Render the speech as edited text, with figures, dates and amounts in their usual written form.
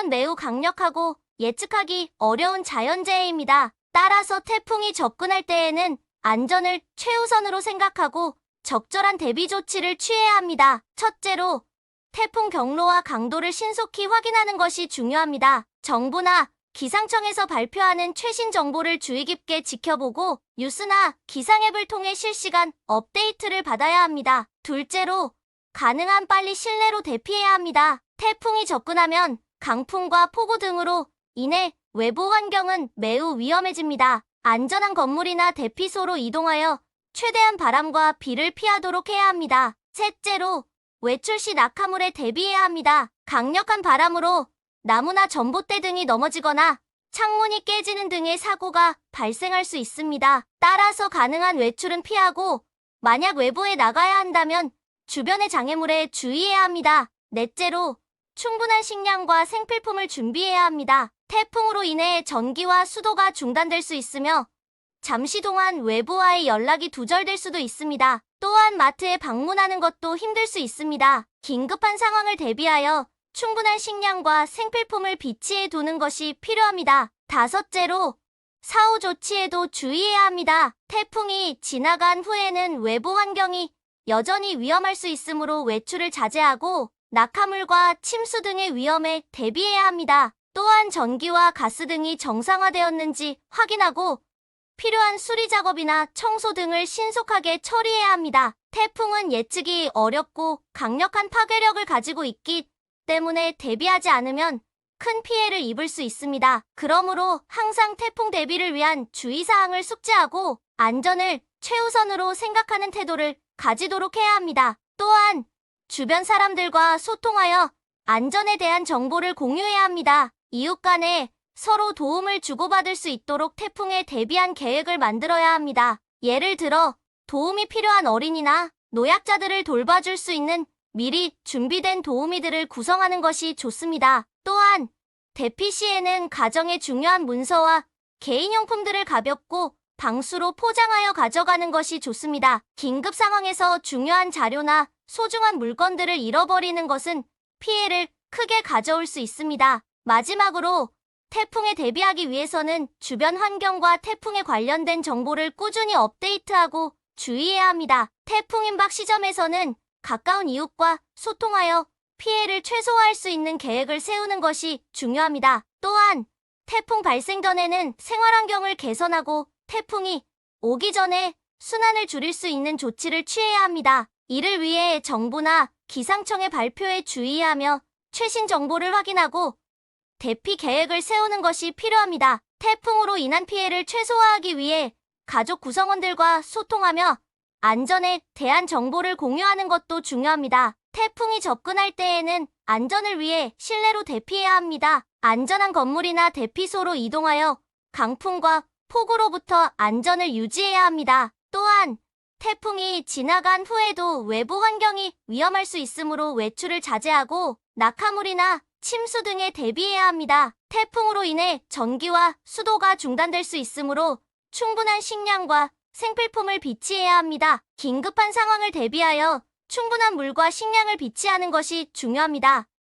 태풍은 매우 강력하고 예측하기 어려운 자연재해입니다. 따라서 태풍이 접근할 때에는 안전을 최우선으로 생각하고 적절한 대비 조치를 취해야 합니다. 첫째로, 태풍 경로와 강도를 신속히 확인하는 것이 중요합니다. 정부나 기상청에서 발표하는 최신 정보를 주의 깊게 지켜보고 뉴스나 기상 앱을 통해 실시간 업데이트를 받아야 합니다. 둘째로, 가능한 빨리 실내로 대피해야 합니다. 태풍이 접근하면 강풍과 폭우 등으로 인해 외부 환경은 매우 위험해집니다. 안전한 건물이나 대피소로 이동하여 최대한 바람과 비를 피하도록 해야 합니다. 셋째로, 외출 시 낙하물에 대비해야 합니다. 강력한 바람으로 나무나 전봇대 등이 넘어지거나 창문이 깨지는 등의 사고가 발생할 수 있습니다. 따라서 가능한 외출은 피하고 만약 외부에 나가야 한다면 주변의 장애물에 주의해야 합니다. 넷째로, 충분한 식량과 생필품을 준비해야 합니다. 태풍으로 인해 전기와 수도가 중단될 수 있으며 잠시 동안 외부와의 연락이 두절될 수도 있습니다. 또한 마트에 방문하는 것도 힘들 수 있습니다. 긴급한 상황을 대비하여 충분한 식량과 생필품을 비치해 두는 것이 필요합니다. 다섯째로, 사후 조치에도 주의해야 합니다. 태풍이 지나간 후에는 외부 환경이 여전히 위험할 수 있으므로 외출을 자제하고 낙하물과 침수 등의 위험에 대비해야 합니다. 또한 전기와 가스 등이 정상화되었는지 확인하고 필요한 수리 작업이나 청소 등을 신속하게 처리해야 합니다. 태풍은 예측이 어렵고 강력한 파괴력을 가지고 있기 때문에 대비하지 않으면 큰 피해를 입을 수 있습니다. 그러므로 항상 태풍 대비를 위한 주의사항을 숙지하고 안전을 최우선으로 생각하는 태도를 가지도록 해야 합니다. 또한 주변 사람들과 소통하여 안전에 대한 정보를 공유해야 합니다. 이웃 간에 서로 도움을 주고받을 수 있도록 태풍에 대비한 계획을 만들어야 합니다. 예를 들어 도움이 필요한 어린이나 노약자들을 돌봐줄 수 있는 미리 준비된 도우미들을 구성하는 것이 좋습니다. 또한 대피 시에는 가정의 중요한 문서와 개인용품들을 가볍고 방수로 포장하여 가져가는 것이 좋습니다. 긴급 상황에서 중요한 자료나 소중한 물건들을 잃어버리는 것은 피해를 크게 가져올 수 있습니다. 마지막으로, 태풍에 대비하기 위해서는 주변 환경과 태풍에 관련된 정보를 꾸준히 업데이트하고 주의해야 합니다. 태풍 임박 시점에서는 가까운 이웃과 소통하여 피해를 최소화할 수 있는 계획을 세우는 것이 중요합니다. 또한 태풍 발생 전에는 생활환경을 개선하고 태풍이 오기 전에 순환을 줄일 수 있는 조치를 취해야 합니다. 이를 위해 정부나 기상청의 발표에 주의하며 최신 정보를 확인하고 대피 계획을 세우는 것이 필요합니다. 태풍으로 인한 피해를 최소화하기 위해 가족 구성원들과 소통하며 안전에 대한 정보를 공유하는 것도 중요합니다. 태풍이 접근할 때에는 안전을 위해 실내로 대피해야 합니다. 안전한 건물이나 대피소로 이동하여 강풍과 폭우로부터 안전을 유지해야 합니다. 또한 태풍이 지나간 후에도 외부 환경이 위험할 수 있으므로 외출을 자제하고 낙하물이나 침수 등에 대비해야 합니다. 태풍으로 인해 전기와 수도가 중단될 수 있으므로 충분한 식량과 생필품을 비치해야 합니다. 긴급한 상황을 대비하여 충분한 물과 식량을 비치하는 것이 중요합니다.